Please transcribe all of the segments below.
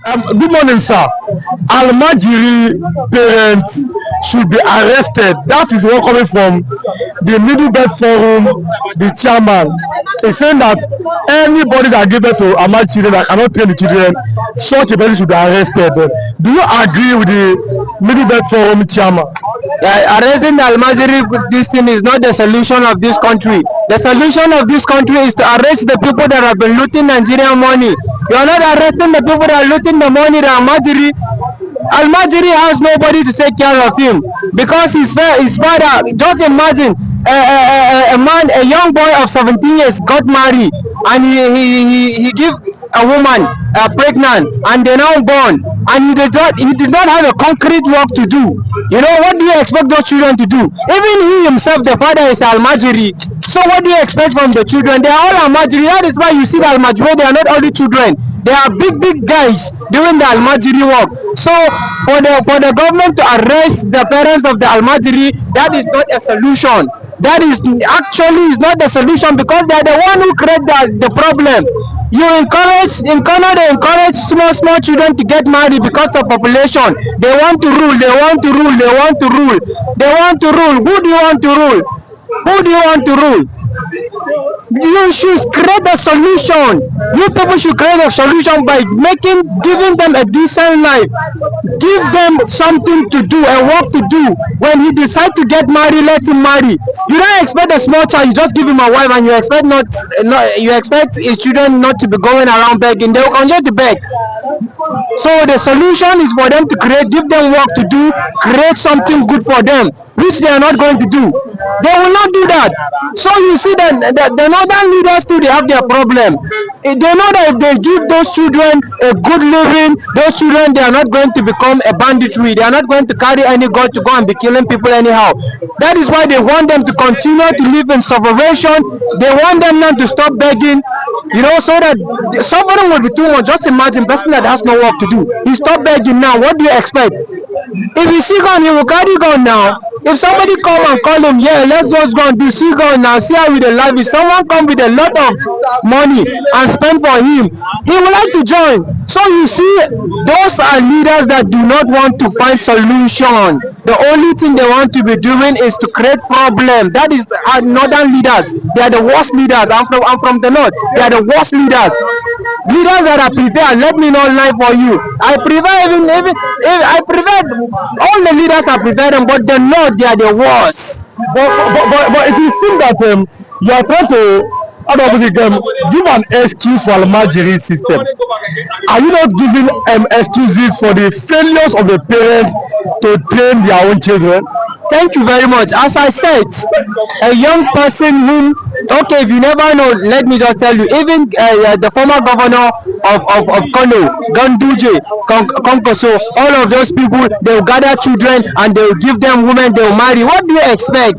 Good morning, sir. Almajiri parents should be arrested. That is what coming from the Middle Belt Forum. The chairman is saying that anybody that give birth to Almajiri that cannot train the children, such a person should be arrested. Do you agree with the Middle Belt Forum chairman? Arresting the Almajiri, this thing is not the solution of this country. The solution of this country is to arrest the people that have been looting Nigerian money. You are not arresting the people that are looting the money. The Almajiri has nobody to take care of him because his father. Just imagine a young boy of 17 years got married and he give a woman pregnant and they now born and he did not have a concrete work to do. You know, what do you expect those children to do? Even he himself, the father, is Almajiri. So what do you expect from the children? They are all Almajiri. That is why you see the Almajiri, they are not only children. They are big guys doing the Almajiri work. So for the government to arrest the parents of the Almajiri, that is not a solution. That is not the solution because they are the one who create the problem. You encourage in Canada, they encourage small children to get married because of population. They want to rule. Who do you want to rule? You should create a solution. You people should create a solution by giving them a decent life. Give them something to do, a work to do. When he decide to get married, let him marry. You don't expect a small child, you just give him a wife and you expect his children not to be going around begging. They will continue to beg. So the solution is for them to give them work to do, create something good for them, which they are not going to do. They will not do that. So you see that the northern leaders too, they have their problem. They know that if they give those children a good living, those children, they are not going to become a banditry. They are not going to carry any gun to go and be killing people anyhow. That is why they want them to continue to live in subversion. They want them not to stop begging, so that suffering will be too much. Just imagine a person that has no work to do. He stop begging now. What do you expect? If he see gun, he will carry gun now. If somebody come and call him, yeah, let's just go and do see gun now, see how with the life. If someone come with a lot of money and spend for him, he would like to join. So you see, those are leaders that do not want to find solution. The only thing they want to be doing is to create problem. That is northern leaders. They are the worst leaders. I'm from the north. They are the worst leaders. Leaders that I prefer, let me not lie for you. I prefer I prefer all the leaders. I prefer them, but the north, they are the worst. But if you think that you are trying to give an excuse for Almajiri system, are you not giving excuses for the failures of the parents to train their own children? Thank you very much. As I said, a young person whom, okay, if you never know, let me just tell you, even the former governor of Kano, Ganduje, Konkoso, all of those people, they will gather children and they will give them women, they will marry. What do you expect?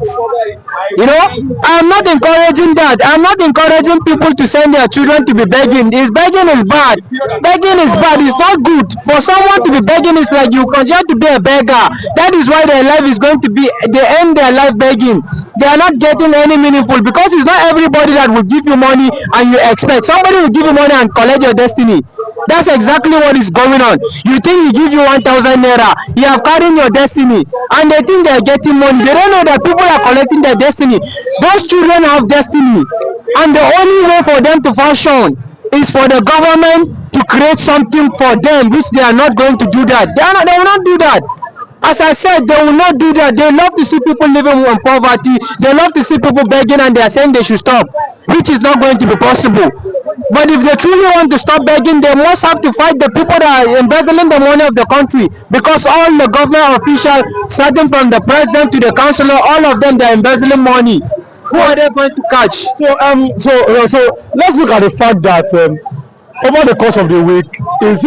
I'm not encouraging that. I'm not encouraging people to send their children to be begging. Begging is bad. Begging is bad. It's not good. For someone to be begging, it's like you continue to be a beggar. That is why their life is going to be, they end their life begging. They are not getting any meaningful because it's not everybody that will give you money and you expect. Somebody will give you money and collect your destiny. That's exactly what is going on. You think he give you 1,000 naira, you have carrying your destiny, and they think they are getting money. They don't know that people are collecting their destiny. Those children have destiny, and the only way for them to function is for the government to create something for them, which they are not going to do that. They will not do that. As I said, they will not do that. They love to see people living in poverty. They love to see people begging, and they are saying they should stop, which is not going to be possible. But if they truly want to stop begging, they must have to fight the people that are embezzling the money of the country, because all the government officials, starting from the president to the councillor, all of them, they are embezzling money. Who are they going to catch? So let's look at the fact that over the course of the week, in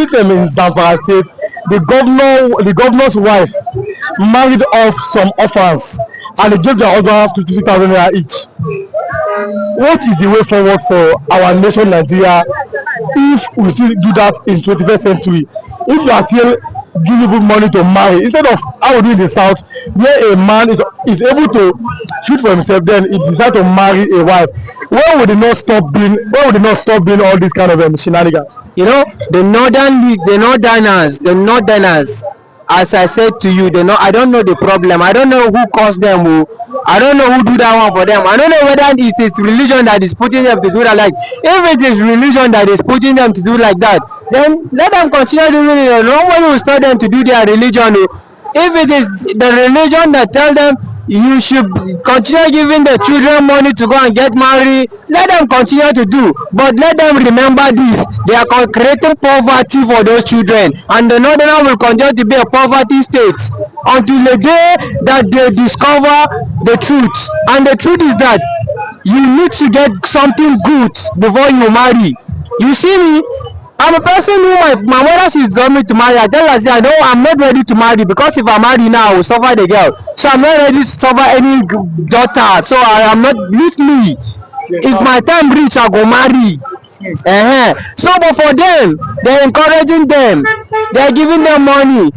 Zamfara State, the governor's wife married off some orphans and they gave their husband 50,000 naira each. What is the way forward for our nation, Nigeria, if we still do that in 21st century? If you are still giving people money to marry, instead of how we do in the south, where a man is able to shoot for himself, then he decides to marry a wife. Where would it not stop being all this kind of shenanigans? You know, the northerners, as I said to you, I don't know the problem. I don't know who caused them. I don't know who do that one for them. I don't know whether it is religion that is putting them to do that. Like, if it is religion that is putting them to do like that, then let them continue doing it. Nobody will stop them to do their religion. If it is the religion that tell them you should continue giving the children money to go and get married, let them continue to do, but let them remember this: they are creating poverty for those children, and the northern will continue to be a poverty state until the day that they discover the truth. And the truth is that you need to get something good before you marry. You see me, I'm a person who my mother, she's told me to marry. I tell her, say, I don't, I'm not ready to marry, because if I marry now, I will suffer the girl. So I'm not ready to suffer any daughter. So I am not, leave me. If my time reach, I go marry. So, but for them, they're encouraging them. They're giving them money.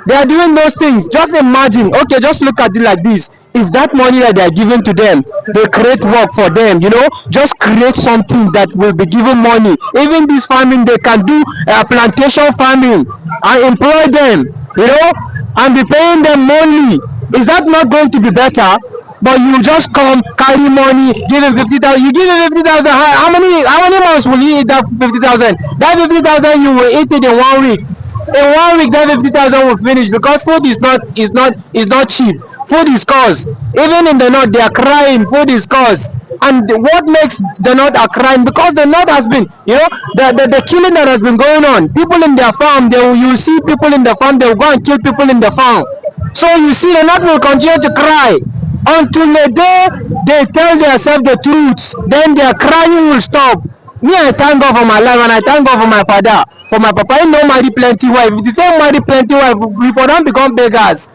They are doing those things. Just imagine. Okay, just look at it like this. If that money that they are giving to them, they create work for them, just create something that will be giving money. Even this farming, they can do plantation farming and employ them, and be paying them money. Is that not going to be better? But you just come, carry money, give him 50,000. You give him 50,000. How many months will you eat that 50,000? That 50,000 you will eat it in 1 week. In 1 week, that 50,000 will finish, because food is not cheap. Food is scarce. Even in the north, they are crying. Food is scarce. And what makes the north are crying? Because the north has been, the killing that has been going on. People in their farm, you see people in the farm, they will go and kill people in the farm. So you see, the north will continue to cry until the day they tell themselves the truth. Then their crying will stop. Me, I thank God for my life, and I thank God for my father, for my papa. He no marry plenty wife. If you say marry plenty wife, we for them become beggars.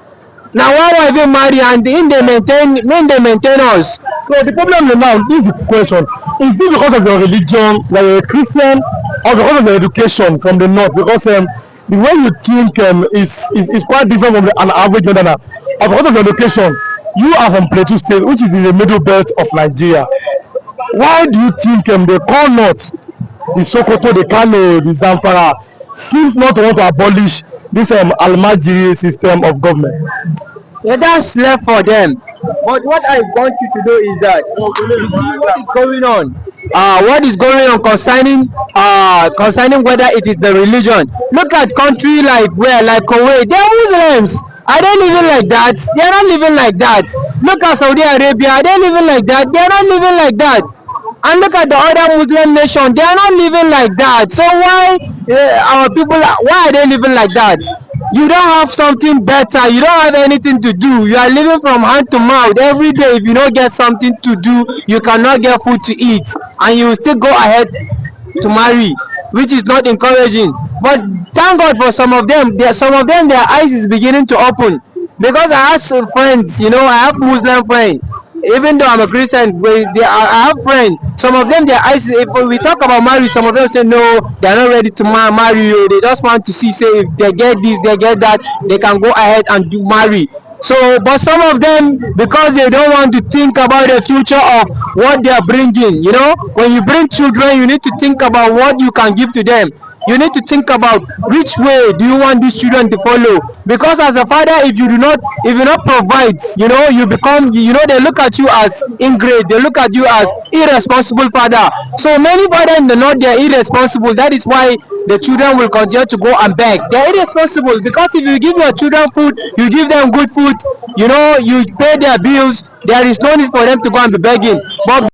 Now why wife you marry and they maintain us? So the problem now is the question: is it because of your religion, like you're a Christian, or because of your education from the north? Because the way you think is quite different from an average northerner. Or because of your education, you are from Plateau State, which is in the middle belt of Nigeria. Why do you think they call north, the Sokoto, the Kano, the Zamfara, seems not to want to abolish this Almajiri system of government? Yeah, that's left for them. But what I want you to do is that you see what is going on. What is going on concerning whether it is the religion. Look at country like Kuwait. They are Muslims. Are they living like that? They are not living like that. Look at Saudi Arabia. Are they living like that? They are not living like that. And look at the other Muslim nation. They are not living like that. So why our people? Why are they living like that? You don't have something better. You don't have anything to do. You are living from hand to mouth every day. If you don't get something to do, you cannot get food to eat, and you will still go ahead to marry, which is not encouraging. But thank God for some of them. Some of them, their eyes is beginning to open. Because I have friends, I have Muslim friends. Even though I'm a Christian, I have friends. Some of them, their eyes, if we talk about marriage, some of them say no, they are not ready to marry you. They just want to see, say, if they get this, they get that, they can go ahead and do marry. So, but some of them, because they don't want to think about the future of what they are bringing, when you bring children, you need to think about what you can give to them. You need to think about which way do you want these children to follow, because as a father, if you not provide, you become, they look at you as ingrate, they look at you as irresponsible father. So many fathers in the north, they are irresponsible. That is why the children will continue to go and beg. They are irresponsible, because if you give your children food, you give them good food, you pay their bills, there is no need for them to go and be begging. But